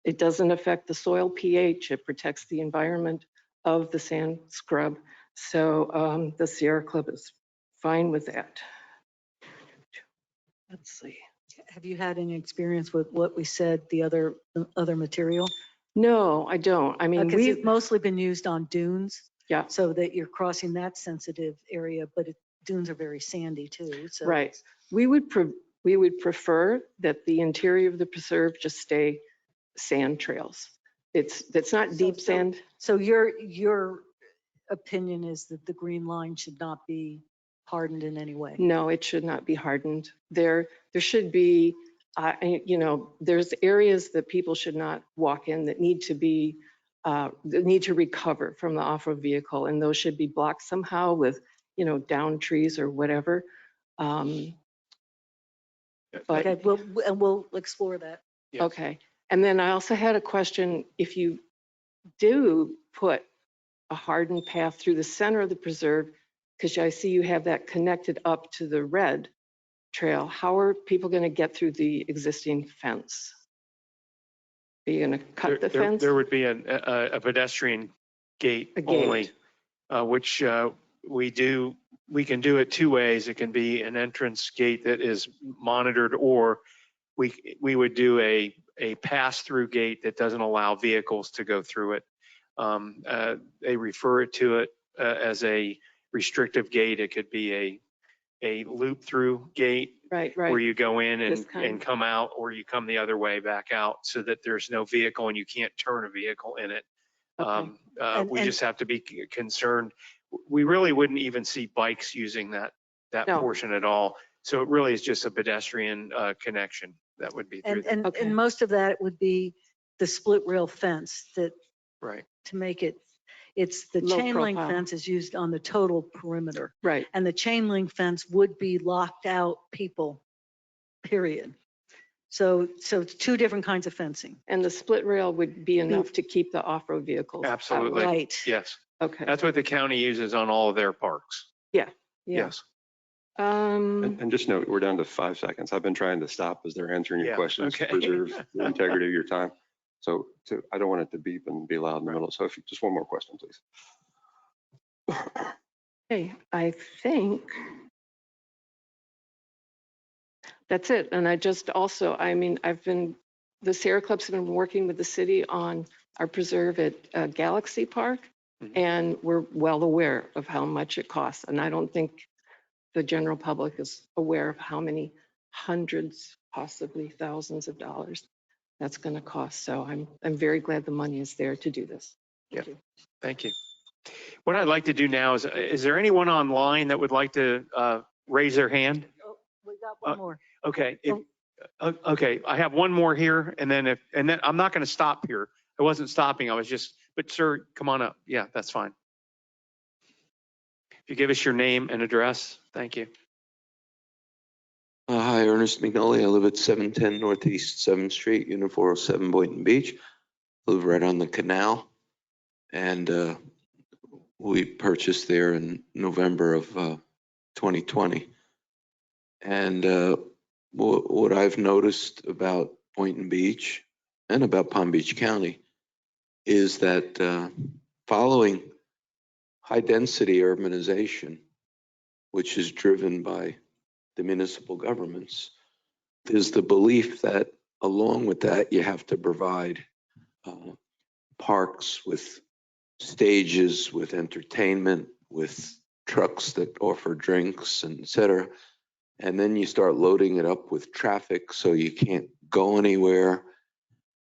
It doesn't affect the soil pH, it protects the environment of the sand scrub. So the Sierra Club is fine with that. Let's see. Have you had any experience with what we said, the other material? No, I don't. I mean, Because it's mostly been used on dunes. Yeah. So that you're crossing that sensitive area, but dunes are very sandy too. So right. We would prefer that the interior of the preserve just stay sand trails. That's not deep sand. So your opinion is that the green line should not be hardened in any way? No, it should not be hardened. There should be, there's areas that people should not walk in that need to be, that need to recover from the off-road vehicle, and those should be blocked somehow with, down trees or whatever. But okay, we'll explore that. Yes. Okay, and then I also had a question: if you do put a hardened path through the center of the preserve, because I see you have that connected up to the red trail, how are people going to get through the existing fence? Are you going to cut the fence? There would be a pedestrian gate only, which we can do it two ways. It can be an entrance gate that is monitored, or we would do a pass-through gate that doesn't allow vehicles to go through it. They refer to it as a restrictive gate. It could be a loop-through gate, right, where you go in and come out, or you come the other way back out, so that there's no vehicle and you can't turn a vehicle in it. Okay. We just have to be concerned. We really wouldn't even see bikes using that portion at all. So it really is just a pedestrian connection that would be through there. And most of that would be the split rail fence that, Right. to make it, it's the Low chain link profile. fence is used on the total perimeter. Right. And the chain link fence would be locked out people, period. So it's two different kinds of fencing. And the split rail would be enough to keep the off-road vehicles out. Absolutely. Right. Yes. Okay. That's what the county uses on all of their parks. Yeah. Yes. And just note, we're down to 5 seconds. I've been trying to stop as they're answering your Yeah, questions to okay. preserve the integrity of your time. So I don't want it to beep and be loud in the middle. So if you just one more question, please. Okay, I think that's it. And I just also, the Sierra Club's been working with the city on our preserve at Galaxy Park, and we're well aware of how much it costs. And I don't think the general public is aware of how many hundreds possibly thousands of dollars that's going to cost. So I'm very glad the money is there to do this. Thank you. Thank you. What I'd like to do now is there anyone online that would like to raise their hand? Oh, we got one more. Okay. Okay. I have one more here, and then I'm not going to stop here. I wasn't stopping. I was just, but sir, come on up. Yeah, that's fine. If you give us your name and address, thank you. Hi, Ernest McNully. I live at 710 Northeast 7th Street, Unit 407, Boynton Beach. I live right on the canal. And we purchased there in November of 2020. And what I've noticed about Boynton Beach and about Palm Beach County is that following high density urbanization, which is driven by the municipal governments, there's the belief that along with that, you have to provide parks with stages, with entertainment, with trucks that offer drinks, and et cetera. And then you start loading it up with traffic so you can't go anywhere.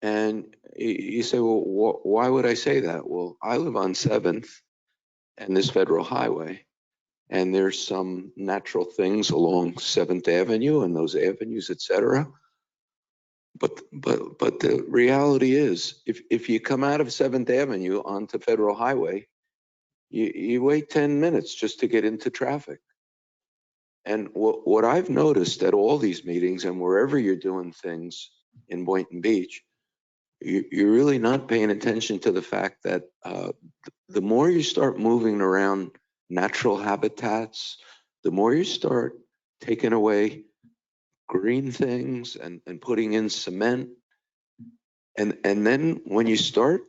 And you say, well, why would I say that? Well, I live on 7th and this federal highway, and there's some natural things along 7th Avenue and those avenues, et cetera. But the reality is, if you come out of 7th Avenue onto Federal Highway, you wait 10 minutes just to get into traffic. And what I've noticed at all these meetings and wherever you're doing things in Boynton Beach, you're really not paying attention to the fact that the more you start moving around natural habitats, the more you start taking away green things and putting in cement. And then when you start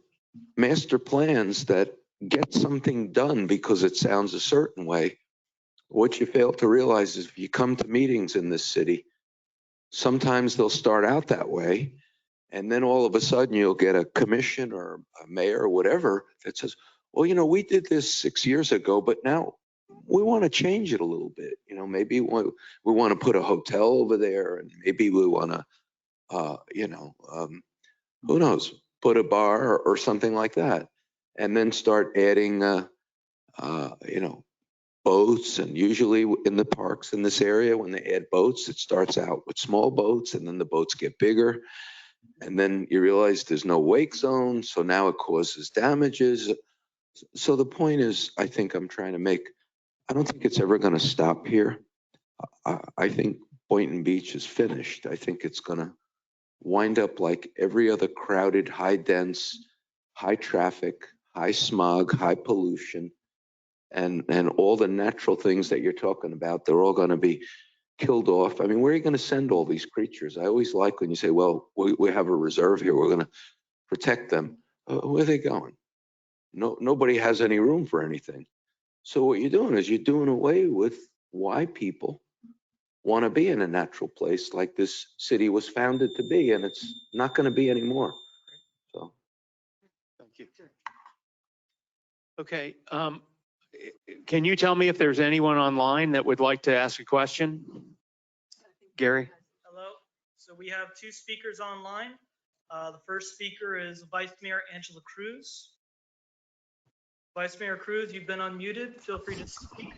master plans that get something done because it sounds a certain way, what you fail to realize is if you come to meetings in this city, sometimes they'll start out that way. And then all of a sudden you'll get a commission or a mayor or whatever that says, well, we did this 6 years ago, but now we want to change it a little bit. Maybe we want to put a hotel over there, and maybe we want to, who knows, put a bar or something like that. And then start adding, boats. And usually in the parks in this area, when they add boats, it starts out with small boats and then the boats get bigger. And then you realize there's no wake zone. So now it causes damages. So the point is, I think I'm trying to make, I don't think it's ever going to stop here. I think Boynton Beach is finished. I think it's going to wind up like every other crowded, high dense, high traffic, high smog, high pollution, and all the natural things that you're talking about, they're all going to be killed off. I mean, where are you going to send all these creatures? I always like when you say, well, we have a reserve here, we're going to protect them. Where are they going? Nobody has any room for anything. So what you're doing is you're doing away with why people want to be in a natural place like this city was founded to be, and it's not going to be anymore. So, thank you. Okay. Can you tell me if there's anyone online that would like to ask a question? Gary? Hello. So we have two speakers online. The first speaker is Vice Mayor Angela Cruz. Vice Mayor Cruz, you've been unmuted. Feel free to speak.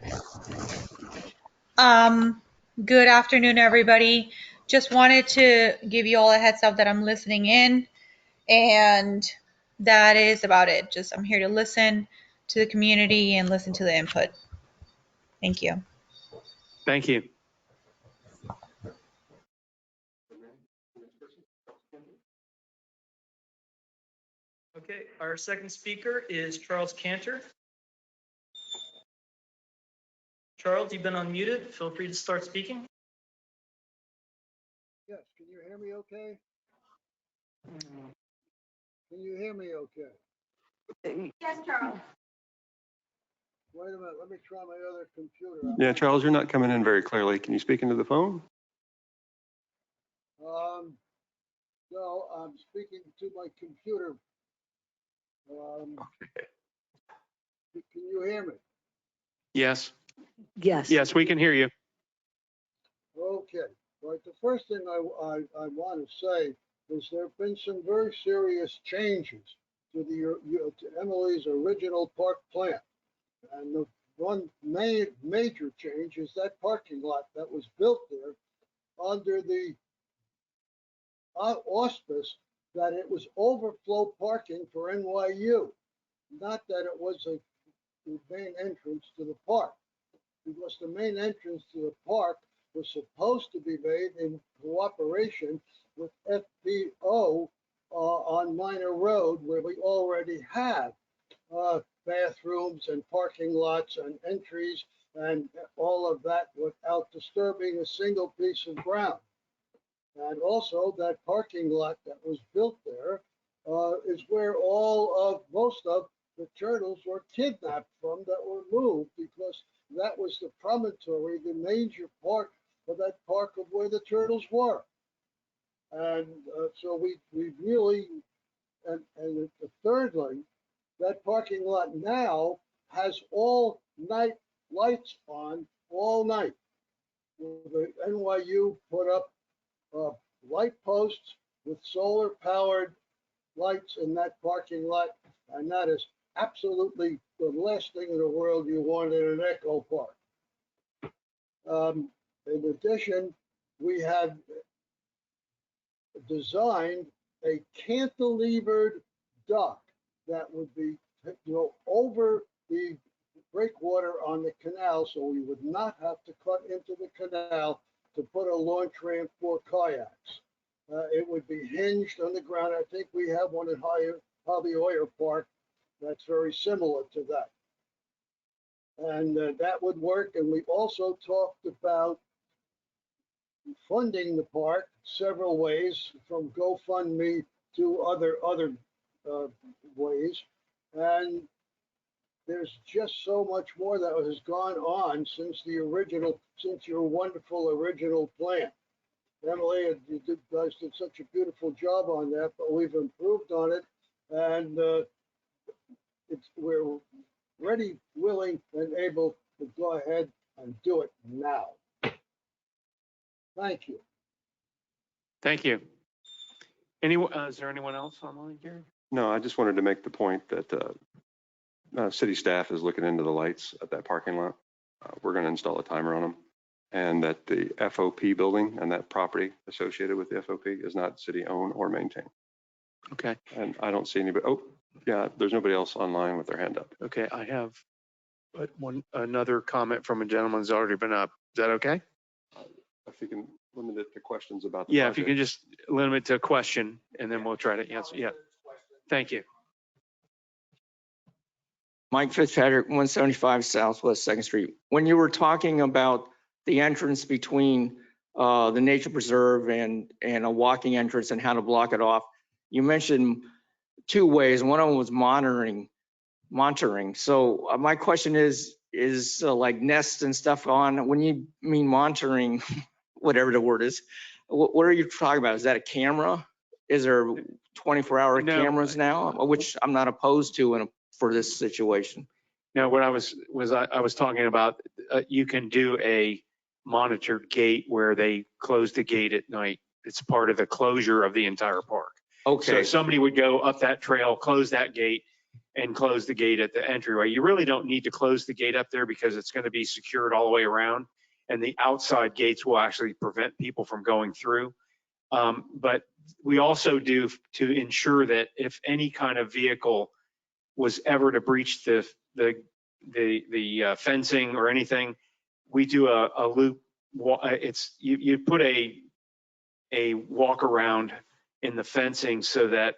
Good afternoon, everybody. Just wanted to give you all a heads up that I'm listening in, and that is about it. Just I'm here to listen to the community and listen to the input. Thank you. Thank you. Okay, our second speaker is Charles Cantor. Charles, you've been unmuted. Feel free to start speaking. Yes, can you hear me okay? Can you hear me okay? Yes, Charles. Wait a minute, let me try my other computer. Yeah, Charles, you're not coming in very clearly. Can you speak into the phone? No, I'm speaking to my computer. Okay. Can you hear me? Yes. Yes. Yes, we can hear you. Okay, All right, the first thing I want to say is there have been some very serious changes to to Emily's original park plan. And the one major change is that parking lot that was built there under the auspice that it was overflow parking for NYU, not that it was the main entrance to the park, because the main entrance to the park was supposed to be made in cooperation with FPO on Minor Road, where we already have bathrooms and parking lots and entries and all of that without disturbing a single piece of ground. And also that parking lot that was built there is where most of the turtles were kidnapped from that were moved, because that was the promontory, the major part of that park of where the turtles were. And so we really, and the thirdly, that parking lot now has all night lights on all night. The NYU put up light posts with solar powered lights in that parking lot, and that is absolutely the last thing in the world you want in an eco park. In addition, we have designed a cantilevered dock that would be over the breakwater on the canal, so we would not have to cut into the canal to put a launch ramp for kayaks. It would be hinged on the ground. I think we have one at Harvey Park that's very similar to that. And that would work. And we also talked about funding the park several ways, from GoFundMe to other ways. And there's just so much more that has gone on since your wonderful original plan. Emily, you guys did such a beautiful job on that, but we've improved on it, and we're ready, willing, and able to go ahead and do it now. Thank you. Thank you. Is there anyone else online here? No, I just wanted to make the point that city staff is looking into the lights at that parking lot. We're going to install a timer on them, and that the FOP building and that property associated with the FOP is not city owned or maintained. Okay. And I don't see anybody. Oh, yeah, there's nobody else online with their hand up. Okay, I have another comment from a gentleman who's already been up. Is that okay? If you can limit it to questions about the Yeah, project. if you can just limit it to a question, and then we'll try to answer. Yeah. Thank you. Mike Fitzpatrick, 175 Southwest 2nd Street. When you were talking about the entrance between the nature preserve and a walking entrance and how to block it off, you mentioned two ways. One of them was monitoring. So my question is like nests and stuff on, when you mean monitoring, whatever the word is, what are you talking about? Is that a camera? Is there 24-hour cameras now, which I'm not opposed to for this situation? No, what I was talking about, you can do a monitored gate where they close the gate at night. It's part of the closure of the entire park. Okay. So somebody would go up that trail, close that gate, and close the gate at the entryway. You really don't need to close the gate up there because it's going to be secured all the way around, and the outside gates will actually prevent people from going through. But we also do to ensure that if any kind of vehicle was ever to breach the fencing or anything, we do a loop. It's you put a walk around in the fencing so that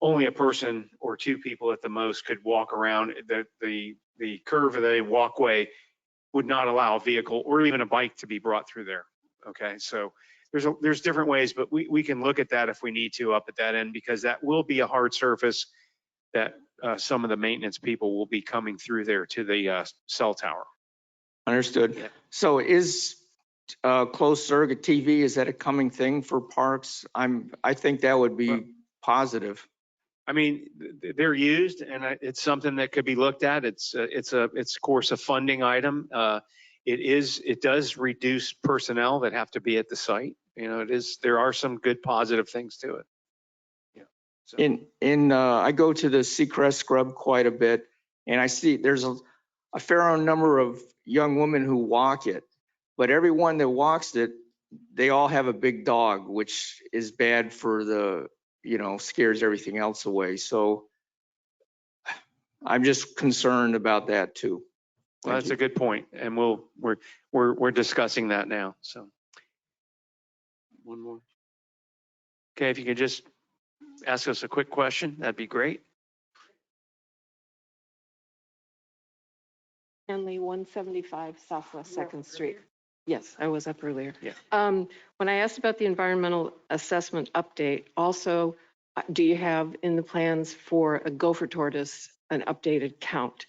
only a person or two people at the most could walk around. The curve of the walkway would not allow a vehicle or even a bike to be brought through there. Okay, so there's different ways, but we can look at that if we need to up at that end, because that will be a hard surface that some of the maintenance people will be coming through there to the cell tower. Understood. Yeah. So is closed circuit TV, is that a coming thing for parks? I think that would be positive. I mean, they're used, and it's something that could be looked at. It's of course a funding item. it does reduce personnel that have to be at the site. You know, there are some good positive things to it. Yeah. So. I go to the Seacrest Scrub quite a bit, and I see there's a fair number of young women who walk it, but everyone that walks it, they all have a big dog, which is bad for scares everything else away. So I'm just concerned about that too. Well, that's a good point, and we're discussing that now. So one more. Okay, if you could just ask us a quick question, that'd be great. Henley, 175 Southwest Second Street. Yes, I was up earlier. Yeah. When I asked about the environmental assessment update, also, do you have in the plans for a gopher tortoise an updated count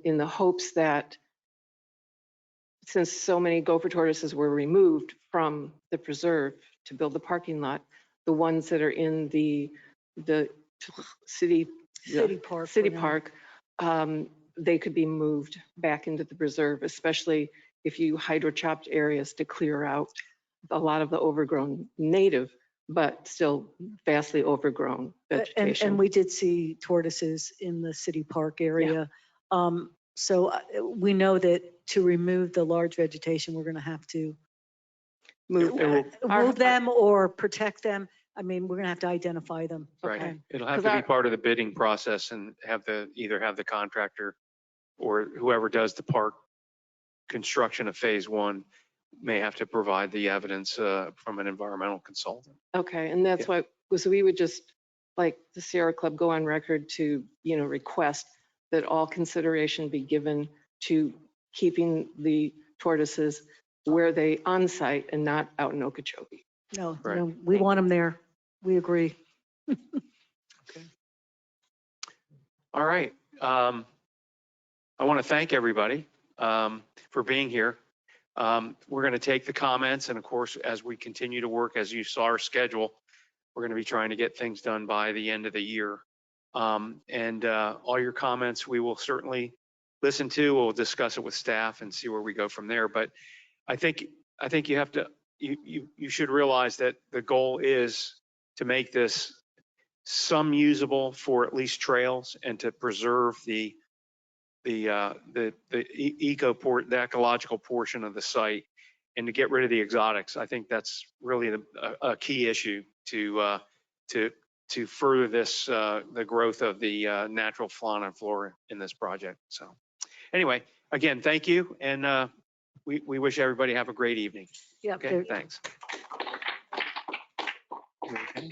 in the hopes that since so many gopher tortoises were removed from the preserve to build the parking lot, the ones that are in the city park, they could be moved back into the preserve, especially if you hydro-chopped areas to clear out a lot of the overgrown native, but still vastly overgrown vegetation. And we did see tortoises in the city park area. So we know that to remove the large vegetation, we're going to have to move them or protect them. I mean, we're going to have to identify them. Right. Okay. It'll have to be part of the bidding process and either have the contractor or whoever does the park construction of phase one may have to provide the evidence from an environmental consultant. Okay, and that's why, so we would just, like the Sierra Club, go on record to, request that all consideration be given to keeping the tortoises where they on site and not out in Okeechobee. No, Right. no, we want them there. We agree. Okay. All right. I want to thank everybody for being here. We're going to take the comments, and of course, as we continue to work, as you saw our schedule, we're going to be trying to get things done by the end of the year. And all your comments, we will certainly listen to. We'll discuss it with staff and see where we go from there. But I think you have to, you should realize that the goal is to make this some usable for at least trails and to preserve the ecological portion of the site and to get rid of the exotics. I think that's really a key issue to further this the growth of the natural fauna and flora in this project. So anyway, again, thank you, and we wish everybody have a great evening. Yeah. Okay, thanks. Okay.